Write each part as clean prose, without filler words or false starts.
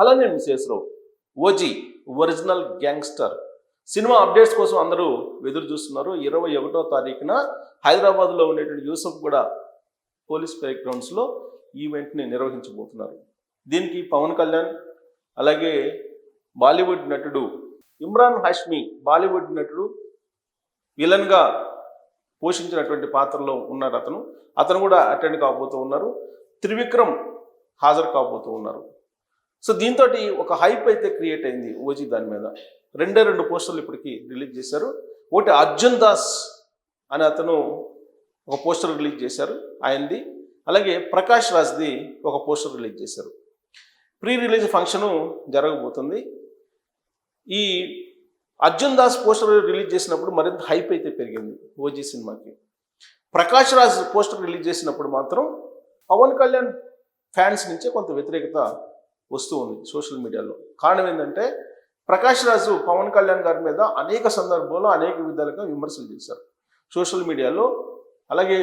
అలానే మిసేస్రావు OG original gangster సినిమా అప్డేట్స్ కోసం అందరూ ఎదురు చూస్తున్నారు. 21వ తారీఖున హైదరాబాద్లో ఉండేటువంటి యూసఫ్ కూడా పోలీస్ పరేడ్ గ్రౌండ్స్లో ఈవెంట్ని నిర్వహించబోతున్నారు. దీనికి పవన్ కళ్యాణ్ అలాగే బాలీవుడ్ నటుడు ఇమ్రాన్ హాష్మి, బాలీవుడ్ నటుడు విలన్గా పోషించినటువంటి పాత్రలో ఉన్నారు. అతను కూడా అటెండ్ కాబోతూ ఉన్నారు. త్రివిక్రమ్ హాజరు కాబోతూ ఉన్నారు. సో దీంతో ఒక హైప్ అయితే క్రియేట్ అయింది ఓజీ దాని మీద. రెండు పోస్టర్లు ఇప్పటికీ రిలీజ్ చేశారు. ఒకటి అర్జున్ దాస్ అని అతను ఒక పోస్టర్ రిలీజ్ చేశారు ఆయనది, అలాగే ప్రకాష్ రాజ్ది ఒక పోస్టర్ రిలీజ్ చేశారు. ప్రీ రిలీజ్ ఫంక్షను జరగబోతుంది. ఈ అర్జున్ దాస్ పోస్టర్ రిలీజ్ చేసినప్పుడు మరింత హైప్ అయితే పెరిగింది ఓజీ సినిమాకి. ప్రకాష్ రాజ్ పోస్టర్ రిలీజ్ చేసినప్పుడు మాత్రం పవన్ కళ్యాణ్ ఫ్యాన్స్ నుంచే కొంత వ్యతిరేకత వస్తూ ఉంది సోషల్ మీడియాలో. కారణం ఏంటంటే ప్రకాష్ రాజు పవన్ కళ్యాణ్ గారి మీద అనేక సందర్భాల్లో అనేక విధాలుగా విమర్శలు చేశారు సోషల్ మీడియాలో, అలాగే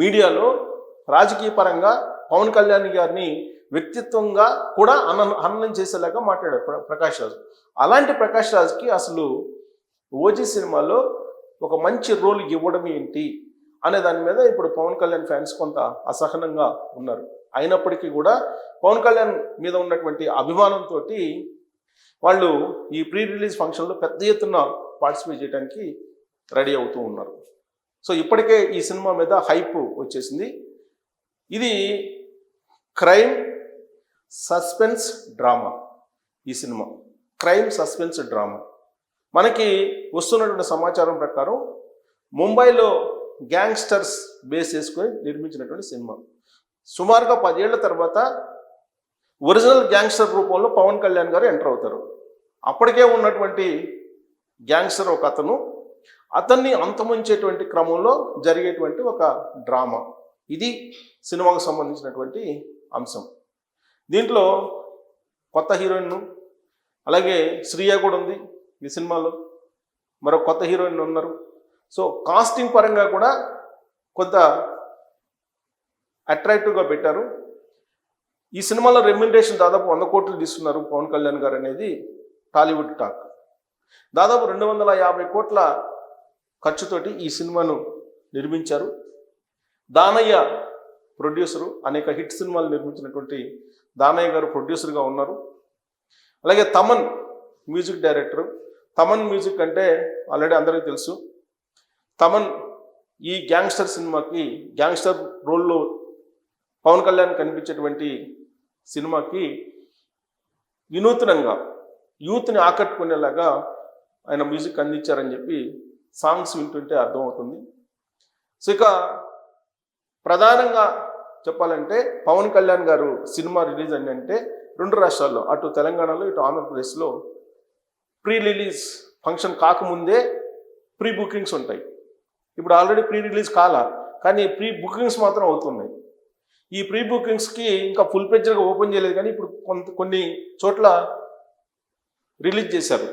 మీడియాలో. రాజకీయ పరంగా పవన్ కళ్యాణ్ గారిని వ్యక్తిత్వంగా కూడా హననం చేసేలాగా మాట్లాడారు ప్రకాష్ రాజు. అలాంటి ప్రకాష్ రాజుకి అసలు ఓజీ సినిమాలో ఒక మంచి రోల్ ఇవ్వడం ఏంటి అనే దాని మీద ఇప్పుడు పవన్ కళ్యాణ్ ఫ్యాన్స్ కొంత అసహనంగా ఉన్నారు. అయినప్పటికీ కూడా పవన్ కళ్యాణ్ మీద ఉన్నటువంటి అభిమానంతో వాళ్ళు ఈ ప్రీ రిలీజ్ ఫంక్షన్లో పెద్ద ఎత్తున పార్టిసిపేట్ చేయడానికి రెడీ అవుతూ ఉన్నారు. సో ఇప్పటికే ఈ సినిమా మీద హైప్ వచ్చేసింది. ఇది క్రైమ్ సస్పెన్స్ డ్రామా. ఈ సినిమా క్రైమ్ సస్పెన్స్ డ్రామా. మనకి వస్తున్నటువంటి సమాచారం ప్రకారం ముంబైలో గ్యాంగ్స్టర్స్ బేస్ చేసుకొని నిర్మించినటువంటి సినిమా. సుమారుగా 10 ఏళ్ల తర్వాత ఒరిజినల్ గ్యాంగ్స్టర్ రూపంలో పవన్ కళ్యాణ్ గారు ఎంటర్ అవుతారు. అప్పటికే ఉన్నటువంటి గ్యాంగ్స్టర్ ఒక అతన్ని అంతమొంచేటువంటి క్రమంలో జరిగేటువంటి ఒక డ్రామా. ఇది సినిమాకు సంబంధించినటువంటి అంశం. దీంట్లో కొత్త హీరోయిన్ అలాగే శ్రీయ కూడా ఉంది ఈ సినిమాలో, మరో కొత్త హీరోయిన్ ఉన్నారు. సో కాస్టింగ్ పరంగా కూడా కొంత అట్రాక్టివ్గా పెట్టారు. ఈ సినిమాలో రెమ్యునరేషన్ దాదాపు 100 కోట్లు తీసుకున్నారు పవన్ కళ్యాణ్ గారు అనేది టాలీవుడ్ టాక్. దాదాపు 250 కోట్ల ఖర్చుతోటి ఈ సినిమాను నిర్మించారు. దానయ్య ప్రొడ్యూసరు, అనేక హిట్ సినిమాలు నిర్మించినటువంటి దానయ్య గారు ప్రొడ్యూసర్గా ఉన్నారు. అలాగే Thaman music director. Thaman music అంటే ఆల్రెడీ అందరికీ తెలుసు. తమన్ ఈ గ్యాంగ్స్టర్ సినిమాకి గ్యాంగ్స్టర్ రోల్లో పవన్ కళ్యాణ్ కనిపించేటువంటి సినిమాకి వినూత్నంగా యూత్ని ఆకట్టుకునేలాగా ఆయన మ్యూజిక్ అందించారని చెప్పి సాంగ్స్ వింటుంటే అర్థమవుతుంది. సో ఇక ప్రధానంగా చెప్పాలంటే పవన్ కళ్యాణ్ గారు సినిమా రిలీజ్ అంటే 2 రాష్ట్రాల్లో, అటు తెలంగాణలో ఇటు ఆంధ్రప్రదేశ్లో ప్రీ రిలీజ్ ఫంక్షన్ కాకముందే ప్రీ బుకింగ్స్ ఉంటాయి. ఇప్పుడు ఆల్రెడీ ప్రీ రిలీజ్ కానీ ప్రీ బుకింగ్స్ మాత్రం అవుతున్నాయి. ఈ ప్రీ బుకింగ్స్కి ఇంకా ఫుల్ పేజ్గా ఓపెన్ చేయలేదు, కానీ ఇప్పుడు కొన్ని చోట్ల రిలీజ్ చేశారు.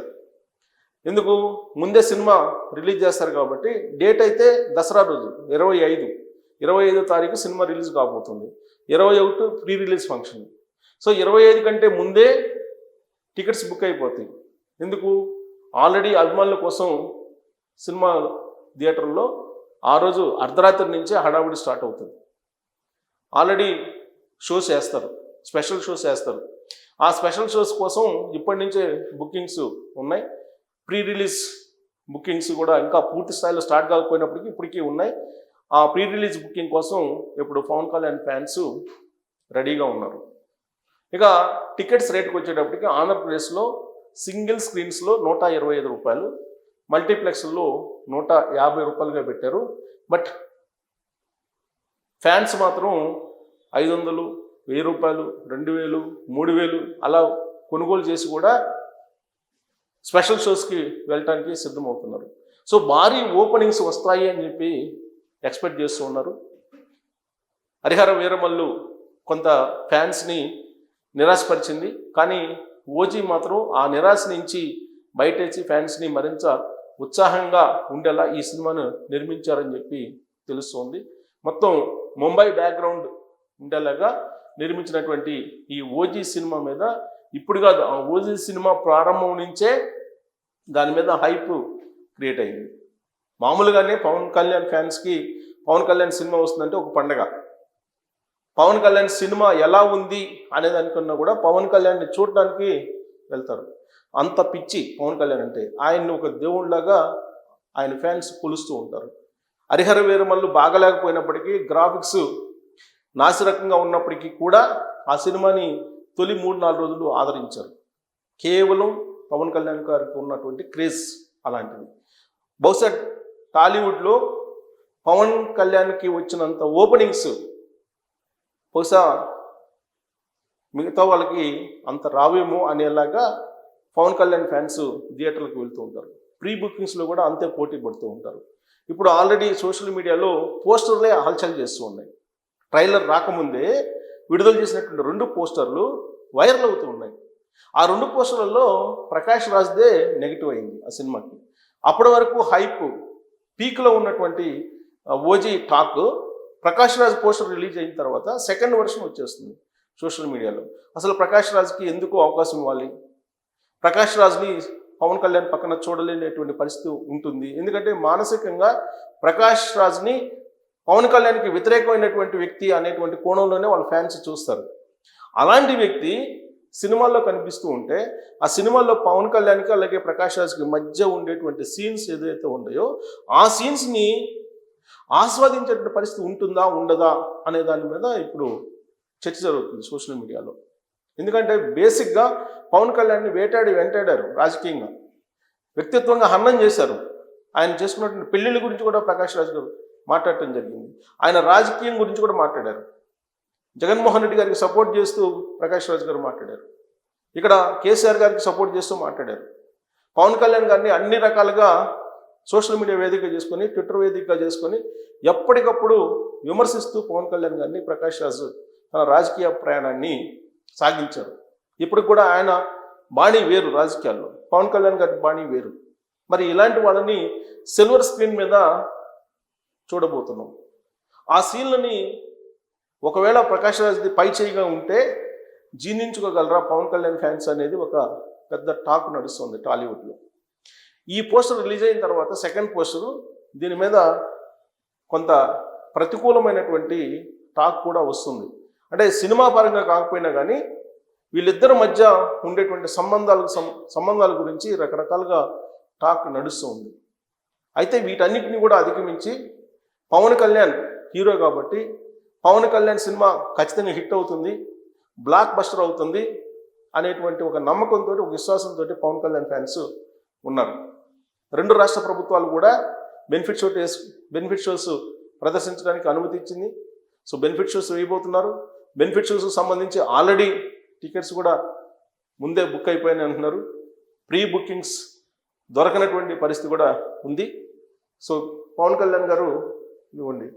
ఎందుకు? ముందే సినిమా రిలీజ్ చేస్తారు కాబట్టి. డేట్ అయితే దసరా రోజు 25వ తారీఖు సినిమా రిలీజ్ కాబోతుంది. 21 ప్రీ రిలీజ్ ఫంక్షన్. సో 25 కంటే ముందే టికెట్స్ బుక్ అయిపోతాయి. ఎందుకు? ఆల్రెడీ అభిమానుల కోసం సినిమా థియేటర్లో ఆ రోజు అర్ధరాత్రి నుంచే హడావుడి స్టార్ట్ అవుతుంది. ఆల్రెడీ షోస్ వేస్తారు, స్పెషల్ షోస్ వేస్తారు. ఆ స్పెషల్ షోస్ కోసం ఇప్పటి నుంచే బుకింగ్స్ ఉన్నాయి. ప్రీ రిలీజ్ బుకింగ్స్ కూడా ఇంకా పూర్తి స్థాయిలో స్టార్ట్ కాకపోయినప్పటికీ ఇప్పటికీ ఉన్నాయి. ఆ ప్రీ రిలీజ్ బుకింగ్ కోసం ఇప్పుడు పవన్ కళ్యాణ్ ఫ్యాన్స్ రెడీగా ఉన్నారు. ఇక టికెట్స్ రేట్కి వచ్చేటప్పటికి ఆంధ్రప్రదేశ్లో సింగిల్ స్క్రీన్స్లో 125 రూపాయలు, మల్టీప్లెక్స్లో 150 రూపాయలుగా పెట్టారు. బట్ ఫ్యాన్స్ మాత్రం 500, 1000 రూపాయలు, 2000, 3000 అలా కొనుగోలు చేసి కూడా స్పెషల్ షోస్కి వెళ్ళటానికి సిద్ధమవుతున్నారు. సో భారీ ఓపెనింగ్స్ వస్తాయి అని చెప్పి ఎక్స్పెక్ట్ చేస్తూ ఉన్నారు. హరిహర వీరమల్లు కొంత ఫ్యాన్స్ని నిరాశపరిచింది, కానీ ఓజీ మాత్రం ఆ నిరాశ నుంచి బయటేసి ఫ్యాన్స్ని మరింత ఉత్సాహంగా ఉండేలా ఈ సినిమాను నిర్మించారని చెప్పి తెలుస్తోంది. మొత్తం ముంబై బ్యాక్గ్రౌండ్ ఉండేలాగా నిర్మించినటువంటి ఈ ఓజీ సినిమా మీద ఇప్పుడు కాదు, ఆ ఓజీ సినిమా ప్రారంభం నుంచే దాని మీద హైప్ క్రియేట్ అయింది. మామూలుగానే పవన్ కళ్యాణ్ ఫ్యాన్స్కి పవన్ కళ్యాణ్ సినిమా వస్తుందంటే ఒక పండగ. పవన్ కళ్యాణ్ సినిమా ఎలా ఉంది అనేది అనుకున్నా కూడా పవన్ కళ్యాణ్ని చూడడానికి వెళ్తారు. అంత పిచ్చి పవన్ కళ్యాణ్ అంటే. ఆయన్ని ఒక దేవుడిలాగా ఆయన ఫ్యాన్స్ కొలుస్తూ ఉంటారు. హరిహర వీరమల్లు బాగలేకపోయినప్పటికీ, గ్రాఫిక్స్ నాసిరకంగా ఉన్నప్పటికీ కూడా ఆ సినిమాని తొలి 3-4 రోజులు ఆదరించారు. కేవలం పవన్ కళ్యాణ్ గారికి ఉన్నటువంటి క్రేజ్ అలాంటిది. బహుశా టాలీవుడ్లో పవన్ కళ్యాణ్కి వచ్చినంత ఓపెనింగ్స్ బహుశా మిగతా వాళ్ళకి అంత రావేమో అనేలాగా పవన్ కళ్యాణ్ ఫ్యాన్స్ థియేటర్లకు వెళ్తూ ఉంటారు. ప్రీ బుకింగ్స్లో కూడా అంతే పోటీ పడుతూ ఉంటారు. ఇప్పుడు ఆల్రెడీ సోషల్ మీడియాలో పోస్టర్లే హల్చల్ చేస్తూ ఉన్నాయి. ట్రైలర్ రాకముందే విడుదల చేసినటువంటి 2 పోస్టర్లు వైరల్ అవుతూ ఉన్నాయి. ఆ 2 పోస్టర్లలో ప్రకాష్ రాజ్దే నెగిటివ్ అయింది ఆ సినిమాకి. అప్పటి వరకు హైప్ పీక్లో ఉన్నటువంటి OG talk Prakash Raj poster release అయిన తర్వాత సెకండ్ వర్షన్ వచ్చేస్తుంది సోషల్ మీడియాలో. అసలు ప్రకాష్ రాజ్కి ఎందుకు అవకాశం ఇవ్వాలి? ప్రకాష్ రాజ్ని పవన్ కళ్యాణ్ పక్కన చూడలేనటువంటి పరిస్థితి ఉంటుంది. ఎందుకంటే మానసికంగా ప్రకాష్ రాజ్ని పవన్ కళ్యాణ్కి వ్యతిరేకమైనటువంటి వ్యక్తి అనేటువంటి కోణంలోనే వాళ్ళ ఫ్యాన్స్ చూస్తారు. అలాంటి వ్యక్తి సినిమాల్లో కనిపిస్తూ ఉంటే ఆ సినిమాల్లో పవన్ కళ్యాణ్కి అలాగే ప్రకాష్ రాజ్కి మధ్య ఉండేటువంటి సీన్స్ ఏదైతే ఉన్నాయో ఆ సీన్స్ని ఆస్వాదించేటువంటి పరిస్థితి ఉంటుందా ఉండదా అనే దాని మీద ఇప్పుడు చర్చ జరుగుతుంది సోషల్ మీడియాలో. ఎందుకంటే బేసిక్గా పవన్ కళ్యాణ్ని వెంటాడారు రాజకీయంగా, వ్యక్తిత్వంగా హననం చేశారు. ఆయన చేసుకున్నటువంటి పెళ్లిళ్ళ గురించి కూడా ప్రకాష్ రాజ్ గారు మాట్లాడటం జరిగింది. ఆయన రాజకీయం గురించి కూడా మాట్లాడారు. జగన్మోహన్ రెడ్డి గారికి సపోర్ట్ చేస్తూ ప్రకాష్ రాజ్ గారు మాట్లాడారు. ఇక్కడ కేసీఆర్ గారికి సపోర్ట్ చేస్తూ మాట్లాడారు. పవన్ కళ్యాణ్ గారిని అన్ని రకాలుగా సోషల్ మీడియా వేదిక చేసుకొని, ట్విట్టర్ వేదికగా చేసుకొని ఎప్పటికప్పుడు విమర్శిస్తూ పవన్ కళ్యాణ్ గారిని ప్రకాష్ రాజ్ తన రాజకీయ ప్రయాణాన్ని సాగించారు. ఇప్పుడు కూడా ఆయన బాణీ వేరు రాజకీయాల్లో, పవన్ కళ్యాణ్ గారి బాణీ వేరు. మరి ఇలాంటి వాళ్ళని సిల్వర్ స్క్రీన్ మీద చూడబోతున్నాం. ఆ సీన్లని ఒకవేళ ప్రకాష్ రాజ్ది పై చేయిగా ఉంటే జీర్ణించుకోగలరా పవన్ కళ్యాణ్ ఫ్యాన్స్ అనేది ఒక పెద్ద టాక్ నడుస్తుంది టాలీవుడ్లో. ఈ పోస్టర్ రిలీజ్ అయిన తర్వాత సెకండ్ పోస్టరు దీని మీద కొంత ప్రతికూలమైనటువంటి టాక్ కూడా వస్తుంది. అంటే సినిమా పరంగా కాకపోయినా కానీ వీళ్ళిద్దరి మధ్య ఉండేటువంటి సంబంధాల గురించి రకరకాలుగా టాక్ నడుస్తూ ఉంది. అయితే వీటన్నిటిని కూడా అధిగమించి పవన్ కళ్యాణ్ హీరో కాబట్టి పవన్ కళ్యాణ్ సినిమా ఖచ్చితంగా హిట్ అవుతుంది, బ్లాక్ బస్టర్ అవుతుంది అనేటువంటి ఒక నమ్మకంతో, ఒక విశ్వాసంతో పవన్ కళ్యాణ్ ఫ్యాన్స్ ఉన్నారు. 2 రాష్ట్ర ప్రభుత్వాలు కూడా బెనిఫిట్ షోస్ ప్రదర్శించడానికి అనుమతి ఇచ్చింది. సో బెనిఫిట్ షోస్ వేయబోతున్నారు. బెనిఫిట్ షోస్ సంబంధించి ఆల్రెడీ టికెట్స్ కూడా ముందే బుక్ అయిపోయాయని అంటున్నారు. ప్రీ బుకింగ్స్ దొరకనటువంటి పరిస్థితి కూడా ఉంది. సో పవన్ కళ్యాణ్ గారు ఇవ్వండి,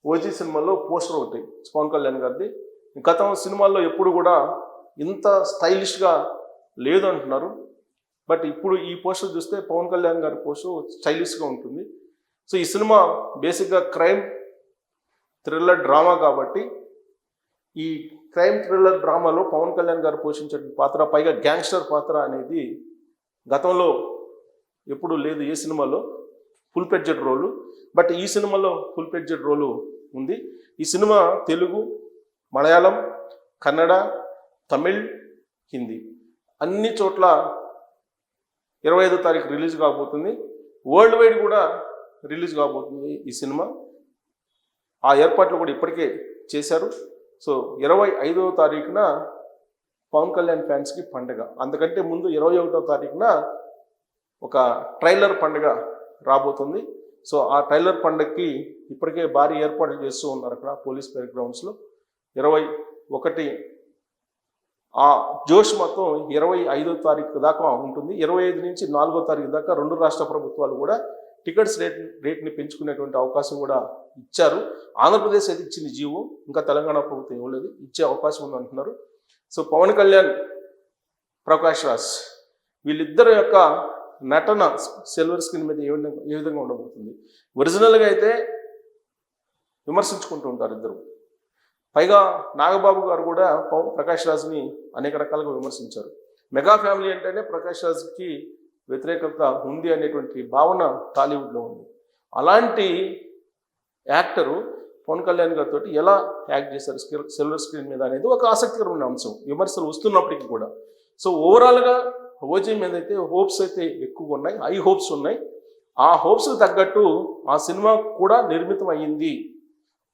ఓజీ సినిమాలో పోస్టర్ ఒకటి పవన్ కళ్యాణ్ గారిది. గత సినిమాల్లో ఎప్పుడు కూడా ఇంత స్టైలిష్గా లేదు అంటున్నారు. బట్ ఇప్పుడు ఈ పోస్టర్ చూస్తే పవన్ కళ్యాణ్ గారి పోస్టర్ స్టైలిష్గా ఉంటుంది. సో ఈ సినిమా బేసిక్గా క్రైమ్ థ్రిల్లర్ డ్రామా కాబట్టి ఈ క్రైమ్ థ్రిల్లర్ డ్రామాలో పవన్ కళ్యాణ్ గారు పోషించే పాత్ర, పైగా గ్యాంగ్స్టర్ పాత్ర అనేది గతంలో ఎప్పుడు లేదు ఏ సినిమాలో ఫుల్ ఫ్లెడ్జెడ్ రోలు. బట్ ఈ సినిమాలో ఫుల్ ఫ్లెడ్జెడ్ రోలు ఉంది. ఈ సినిమా తెలుగు, మలయాళం, కన్నడ, తమిళ్, హిందీ అన్ని చోట్ల 25వ తారీఖు రిలీజ్ కాబోతుంది. వరల్డ్ వైడ్ కూడా రిలీజ్ కాబోతుంది ఈ సినిమా. ఆ ఏర్పాట్లు కూడా ఇప్పటికే చేశారు. సో 25వ తారీఖున పవన్ కళ్యాణ్ ఫ్యాన్స్కి పండుగ. అంతకంటే ముందు 21వ తారీఖున ఒక ట్రైలర్ పండుగ రాబోతుంది. సో ఆ ట్రైలర్ పండుగకి ఇప్పటికే భారీ ఏర్పాట్లు చేస్తూ ఉన్నారు అక్కడ పోలీస్ పెరేడ్ గ్రౌండ్స్లో. 21 ఆ జోష్ మొత్తం 25వ తారీఖు దాకా ఉంటుంది. 25 నుంచి 4వ తారీఖు దాకా 2 రాష్ట్ర ప్రభుత్వాలు కూడా టికెట్స్ రేట్ని పెంచుకునేటువంటి అవకాశం కూడా ఇచ్చారు. ఆంధ్రప్రదేశ్ అయితే ఇచ్చింది జీవో, ఇంకా తెలంగాణ ప్రభుత్వం ఇవ్వలేదు, ఇచ్చే అవకాశం ఉంది అంటున్నారు. సో పవన్ కళ్యాణ్, ప్రకాష్ రాజ్ వీళ్ళిద్దరి యొక్క నటన సిల్వర్ స్క్రీన్ మీద ఏ విధంగా ఉండబోతుంది? ఒరిజినల్గా అయితే విమర్శించుకుంటూ ఉంటారు ఇద్దరు. పైగా నాగబాబు గారు కూడా ప్రకాష్ రాజ్ని అనేక రకాలుగా విమర్శించారు. మెగా ఫ్యామిలీ అంటేనే ప్రకాష్ రాజ్కి వ్యతిరేకత ఉంది అనేటువంటి భావన టాలీవుడ్లో ఉంది. అలాంటి యాక్టరు పవన్ కళ్యాణ్ గారితో ఎలా యాక్ట్ చేశారు సిల్వర్ స్క్రీన్ మీద అనేది ఒక ఆసక్తికరమైన అంశం, విమర్శలు వస్తున్నప్పటికీ కూడా. సో ఓవరాల్గా ఓజీ మీద అయితే హోప్స్ అయితే ఎక్కువగా ఉన్నాయి, హై హోప్స్ ఉన్నాయి. ఆ హోప్స్కి తగ్గట్టు ఆ సినిమా కూడా నిర్మితం అయ్యింది,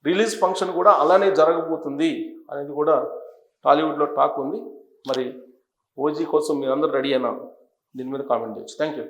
రిలీజ్ ఫంక్షన్ కూడా అలానే జరగబోతుంది అనేది కూడా టాలీవుడ్లో టాక్ ఉంది. మరి ఓజీ కోసం మీరందరూ రెడీ అయినా దీని మీద కామెంట్ చేయొచ్చు. Thank you.